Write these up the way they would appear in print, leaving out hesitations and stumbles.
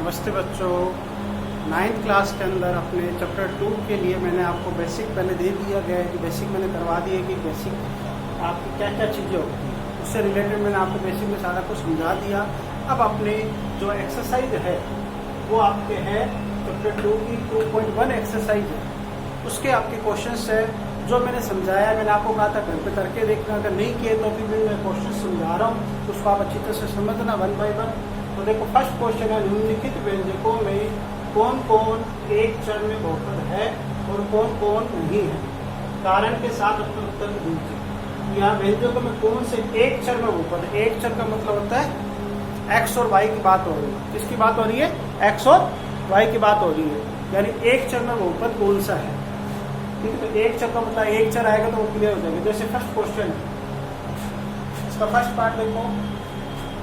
नमस्ते बच्चों। 9th class के अंदर अपने चैप्टर 2 के लिए मैंने आपको बेसिक पहले दे दिया गया है कि बेसिक मैंने करवा दिया कि बेसिक आपकी क्या क्या चीज़ें होती हैं, उससे रिलेटेड मैंने आपको बेसिक में सारा कुछ समझा दिया। अब अपने जो एक्सरसाइज है वो आपके है चैप्टर 2 की 2.1 एक्सरसाइज है, उसके आपके क्वेश्चंस है जो मैंने समझाया है। मैंने आपको कहा था घर पे करके देखना, अगर नहीं किए तो भी मैं क्वेश्चन समझा रहा हूँ, उसको आप अच्छी तरह से समझना 1 बाय 1। तो देखो फर्स्ट क्वेश्चन है, निम्नलिखित व्यंजकों में कौन कौन एक चर में बहुपद है और कौन कौन नहीं है, कारण के साथ अपना उत्तर दीजिए। यहाँ व्यंजकों में कौन से एक चर में बहुपद है। एक चर का मतलब होता है एक्स और वाई की बात हो रही है। किसकी बात हो रही है? एक्स और वाई की बात हो रही है, यानी एक चर में बहुपद कौन सा है। ठीक है, तो एक चर का मतलब एक चर आएगा तो वो क्लियर हो जाएगा। जैसे फर्स्ट क्वेश्चन है, इसका फर्स्ट पार्ट देखो,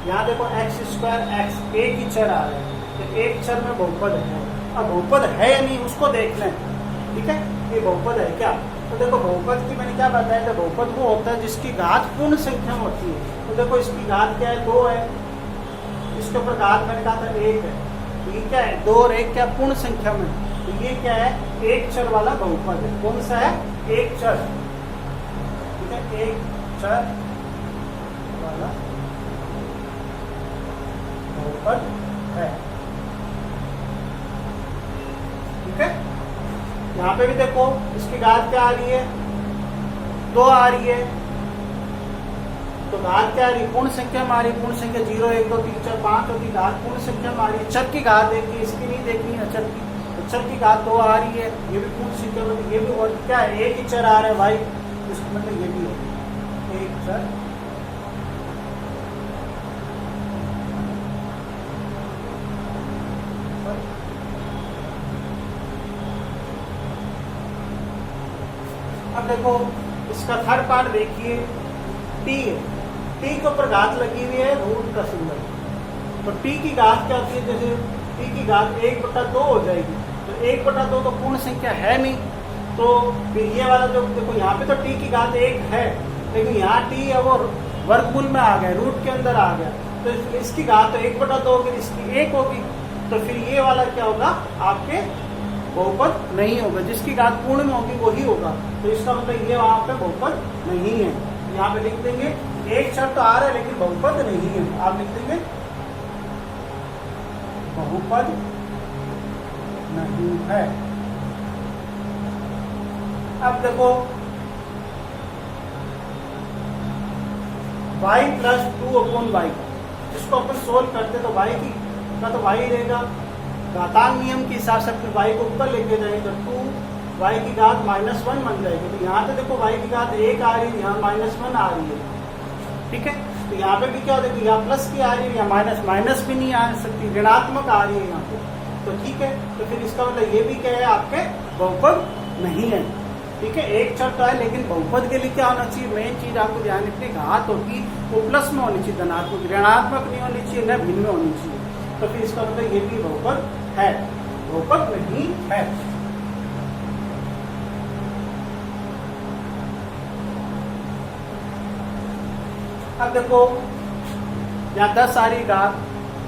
यहाँ देखो एक्स स्क्वायर एक्स एक ही चर आ रहा है, तो एक चर में बहुपद है। अब बहुपद है या नहीं उसको देखना है। ठीक है, ये बहुपद है क्या? तो देखो बहुपद की मैंने क्या बताया था, बहुपद वो होता है जिसकी घात पूर्ण संख्या में होती है। तो देखो इसकी घात क्या है? 2 है, इसके ऊपर घात मैंने कहा था 1 है, तो ये क्या है? 2 और 1 क्या पूर्ण संख्या में, तो ये क्या है? एक चर वाला बहुपद है। कौन सा है? एक चर। ठीक है, एक चर वाला बहुपद है। ठीक है, यहाँ पे भी देखो इसकी घात क्या आ रही है? 2 आ रही है, तो घात क्या आ रही है? पूर्ण संख्या में आ रही है। पूर्ण संख्या 0 1 2 3 4 5 होती है, घात पूर्ण संख्या में आ रही है। चर की घात देखनी है, इसकी नहीं देखनी है, चर की। तो चर की घात 2 आ रही है, ये भी पूर्ण संख्या में, ये भी। और क्या है? एक ही चर आ रहा है भाई, इसका मतलब ये भी है एक चर। अब देखो इसका थर्ड पार्ट देखिए, टी है, टी के ऊपर घात लगी हुई है रूट का सिंबल। तो टी की घात क्या होती है? जैसे टी की घात 1/2 हो जाएगी, तो 1/2 तो पूर्ण संख्या है नहीं, तो फिर ये वाला जो देखो यहाँ पे तो टी की घात 1 है, लेकिन यहाँ टी है वो वर्गमूल में आ गया, रूट के अंदर आ गया, तो इसकी घात तो 1/2 होगी, इसकी 1 होगी, तो फिर ये वाला क्या होगा? आपके बहुपद नहीं होगा। जिसकी घात पूर्ण में होगी वही होगा, तो इसका मतलब ये वहां पे बहुपद नहीं है। यहाँ पे लिख देंगे एक चर तो आ रहा है लेकिन बहुपद नहीं है। आप लिख देंगे बहुपद नहीं है। अब देखो y + 2/y, इसको अपन सोल्व करते तो y की का तो y रहेगा, घातांक नियम के हिसाब से अपने y को ऊपर लेके जाएंगे तो 2y की घात -1 बन जाएगी। तो यहाँ पे देखो y की घात 1 आ रही है, यहाँ -1 आ रही है। ठीक है, तो यहाँ पे भी क्या हो जाएगी? यहाँ प्लस की आ रही है, यहाँ माइनस भी नहीं आ सकती, ऋणात्मक आ रही है यहाँ पे। तो ठीक है, तो फिर इसका मतलब ये भी क्या है? आपके बहुपद नहीं है। ठीक है, एक चर तो है लेकिन बहुपद के लिए क्या होना चाहिए? मेन चीज आपको ध्यान रखनी, घात होगी वो प्लस में होनी चाहिए, धनात्मक, ऋणात्मक नहीं होनी चाहिए, न भिन्न में होनी चाहिए। तो फिर इसका मतलब ये भी बहुपद है, बहुपद नहीं है। अब देखो यहाँ 10 आ रही घात,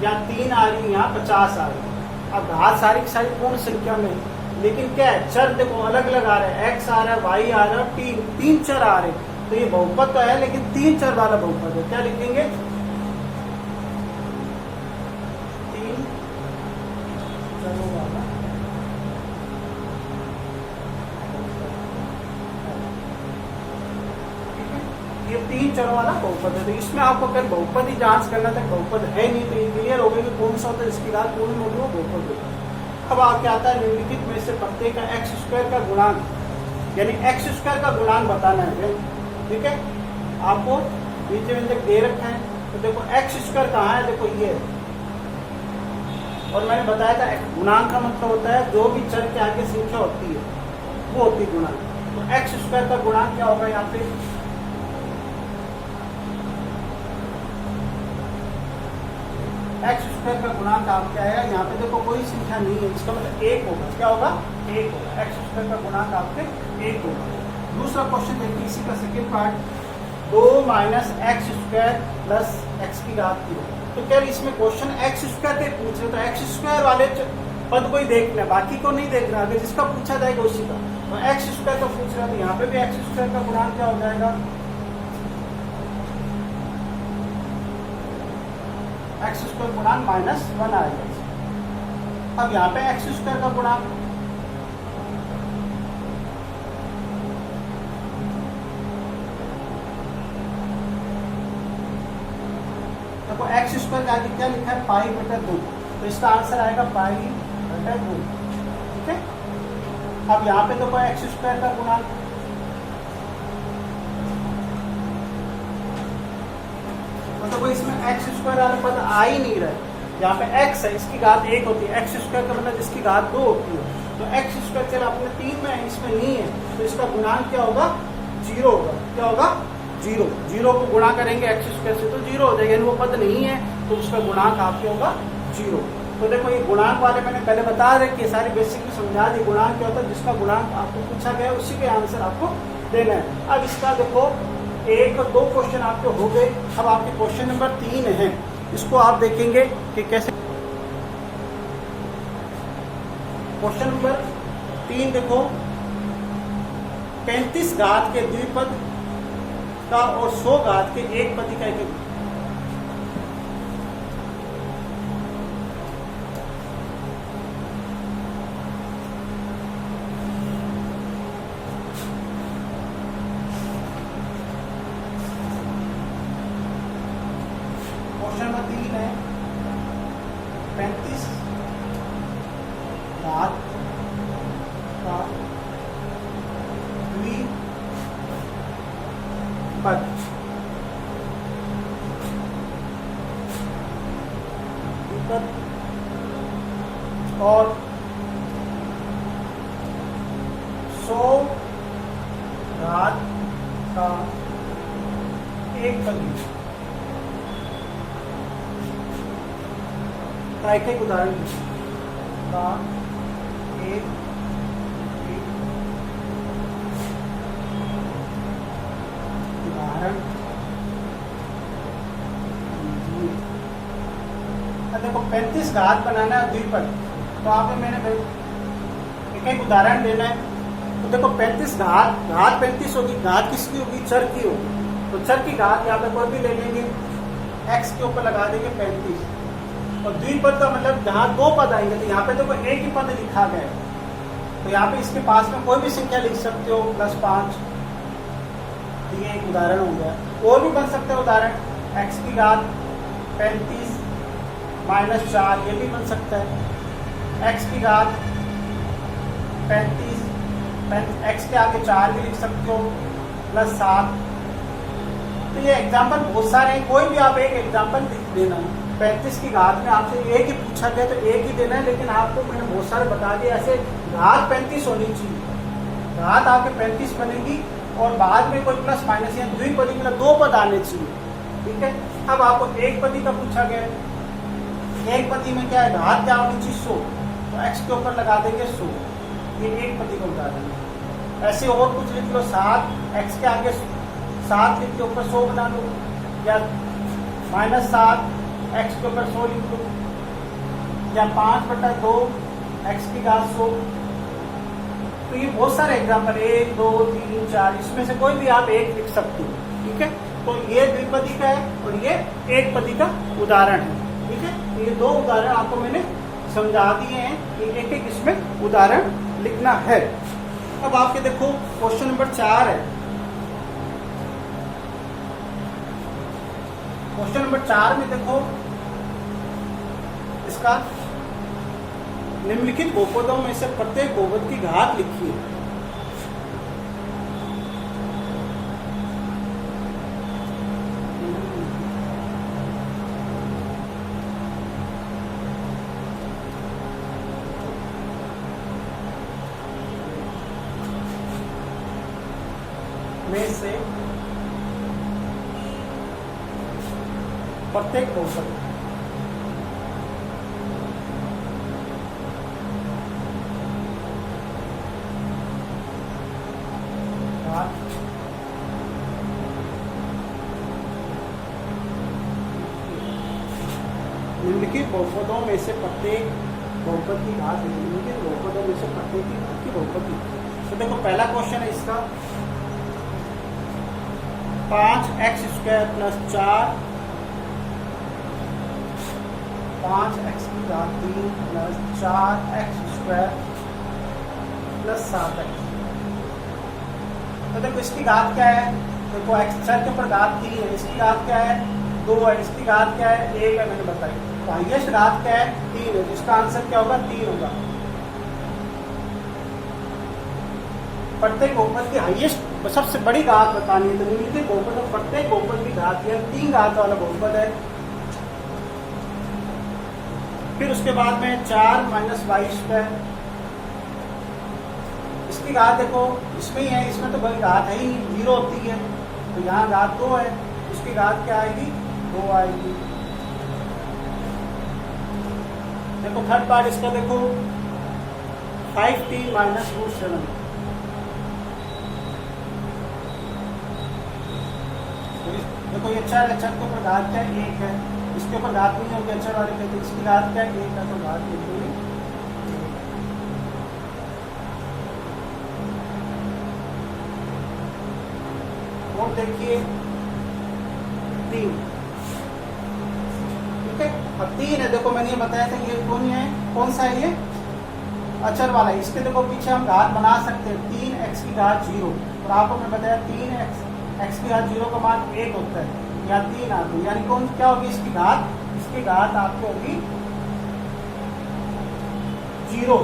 यहाँ 3 आ रही, यहाँ 50 आ रही। अब घात सारी की सारी पूर्ण संख्या में, लेकिन क्या है? चर देखो अलग अलग आ रहे हैं, x आ रहा है, y आ रहा है, तीन चर आ रहे हैं। तो ये बहुपद तो है लेकिन 3 चर वाला बहुपद है। क्या लिखेंगे? 3 चरों वाला। ये 3 चरों वाला बहुपद है। तो इसमें आपको अगर बहुपद ही जांच करना था, बहुपद है नहीं, तो ये क्लियर हो गया कि कौन सा होता है इसकी घात पूर्ण होगी वो बहुपद होगा। अब क्या आता है? निम्नलिखित में से प्रत्येक का x² का गुणांक, यानी x² का गुणांक बताना है। ठीक है, आपको नीचे व्यंजक दे रखा है, तो देखो x² कहाँ है? देखो ये है। और मैंने बताया था गुणांक का मतलब होता है जो भी चर के आगे संख्या होती है वो होती है गुणांक। तो x² का गुणांक क्या होगा? यहाँ पे x² का गुणांक आप क्या है? यहाँ पे देखो कोई संख्या नहीं है, इसका मतलब 1 होगा। क्या होगा? 1 होगा। x² का गुणांक आपके 1 होगा। दूसरा क्वेश्चन देखिए, इसी का सेकेंड पार्ट, 2 - x² + x की घात 3। तो क्या इसमें क्वेश्चन एक्स स्क्वायर के पूछ रहे, तो एक्स स्क्वायर वाले पद को ही देखना है, बाकी को नहीं देखना। अगर जिसका पूछा जाएगा उसी का, तो एक्स स्क्वायर का पूछ रहा है तो यहाँ पे भी एक्स स्क्वायर का गुणांक क्या हो जाएगा, एक्स स्क्वायर गुणांक -1 आएगा। अब यहाँ पे एक्स स्क्वायर का गुणांक, देखो एक्स स्क्वायर आगे क्या लिखा है, π/2, तो इसका आंसर आएगा π/2। ठीक है। अब यहाँ पे देखो एक्स स्क्वायर का गुणांक, तो कोई इसमें एक्स स्क्वायर वाला पद आ ही नहीं रहा है। यहाँ पे x है, इसकी घात 1 होती है, एक्स स्क्वायर का मतलब इसकी घात 2 होती है, तो एक्स स्क्वायर चला अपने 3 में है, इसमें नहीं है, तो इसका गुणांक क्या होगा, 0 होगा। क्या होगा, 0। 0 को गुणा करेंगे एक्स स्क्वायर से तो 0 हो जाएगा, यानी वो पद नहीं है तो उसका गुणांक आपके होगा 0। तो देखो ये गुणांक वाले मैंने पहले बता रहे, सारी बेसिक समझा दी। गुणांक क्या होता है, जिसका गुणांक आपको पूछा गया उसी के आंसर आपको देना है। अब इसका देखो 1 और 2 क्वेश्चन आपके हो गए। अब आपके क्वेश्चन नंबर 3 है, इसको आप देखेंगे कि कैसे। क्वेश्चन नंबर 3 देखो, 35 घात के द्विपद का और 100 घात के एक पदी का एक। क्वेश्चन नंबर 3 है, 35 घात का द्विपद और 100 घात का एक पदी का एक उदाहरण का एक उदाहरण। देखो 35 घात बनाना है द्विपद, तो आपने मैंने एक उदाहरण देना है। तो देखो 35 घात 35 होगी, घात किसकी होगी, चर की होगी। तो चर की घात यहाँ पे कोई भी ले लेंगे, x के ऊपर लगा देंगे 35, और द्विपद का मतलब जहाँ 2 पद आएंगे, तो यहाँ पे देखो एक ही पद लिखा गया है, तो यहाँ पे इसके पास में कोई भी संख्या लिख सकते हो, +5। तो ये एक उदाहरण हो गया। और भी बन सकता है उदाहरण, x की घात 35 -4, ये भी बन सकता है। x की घात 35, x के आगे 4 भी लिख सकते हो, +7। तो ये एग्जाम्पल बहुत सारे हैं, कोई भी आप एक एग्जाम्पल लिख देना है। 35 की घात में आपसे एक ही पूछा गया तो एक ही देना है, लेकिन आपको मैंने बहुत सारे बता दिए। ऐसे घात 35 होनी चाहिए, घात आपके 35 बनेगी और बाद में कोई प्लस माइनस या द्विपदी मतलब 2 पद आने चाहिए। ठीक है। अब आपको एक पदी का पूछा गया है, एक पदी में क्या है, घात क्या होनी चाहिए, 100, तो x के ऊपर लगा देंगे 100, ये एक पदी का उदाहरण है। ऐसे और कुछ लिख लो, 7, x के आगे 7 लिख के ऊपर 100 बना लो, या -7 x के ऊपर 100 लिख लो, या 5/2 x की घात 100। तो ये बहुत सारे एग्जाम्पल, 1 2 3 4, इसमें से कोई भी आप एक लिख सकते हो। ठीक है। तो ये द्विपदी का है और ये एक पदी का उदाहरण है। ठीक है। ये 2 उदाहरण आपको मैंने समझा दिए हैं कि एक एक इसमें उदाहरण लिखना है। अब आपके देखो क्वेश्चन नंबर 4 है। क्वेश्चन नंबर 4 में देखो इसका निम्नलिखित बहुपदों में से प्रत्येक बहुपद की घात लिखी है। में से प्रत्येक बहुपद निम्नलिखित बहुपदों में से प्रत्येक बहुपद की घात है, निम्नलिखित बहुपदों में से प्रत्येक की घात की बहुपद की। तो देखो पहला क्वेश्चन है इसका 5x² प्लस 4 5x की घात 3 प्लस 4x² प्लस 7x। तो देखो इसकी घात क्या है, देखो x के ऊपर घात 3 है, इसकी घात क्या है 2 है, इसकी घात क्या है 1 है, मैंने बताई। तो हाईएस्ट घात क्या है 3 है, जिसका आंसर क्या होगा 3 होगा। प्रत्येक बहुपद की हाईएस्ट सबसे बड़ी घात बतानी है, तो निम्नलिखित बहुपद में प्रत्येक बहुपद की घात यह 3 घात वाला बहुपद है। फिर उसके बाद में 4 माइनस y², इसकी घात देखो इसमें ही है, इसमें तो कोई घात है ही नहीं, 0 होती है, तो यहाँ घात 2 है, इसकी घात क्या आएगी 2 आएगी। देखो थर्ड पार्ट इसका देखो 5t माइनस √7, देखो ये 4 है, 4 के ऊपर घात क्या है 1 है, इसके ऊपर घात नहीं होगी अक्षर वाले के, तो इसकी घात क्या है 1 है, तो घात लिखेंगे। और देखिए 3, ठीक है, अब 3 है, देखो मैंने ये बताया था ये कौन सा है, ये अचर वाला है, इसके देखो पीछे हम घात बना सकते हैं 3x की घात 0, और आपको मैं बताया 3x की घात 0 का मान 1 होता है, या 3 आती है, यानी कौन क्या होगी इसकी घात आपको होगी 0,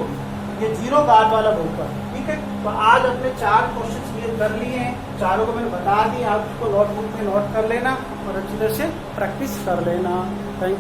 ये 0 घात वाला बहुपद। ठीक है, तो आज अपने 4 क्वेश्चन क्लियर कर लिए हैं, चारों को मैंने बता दिया, आप इसको नोटबुक में नोट कर लेना और अच्छी तरह से प्रैक्टिस कर लेना। Thank you.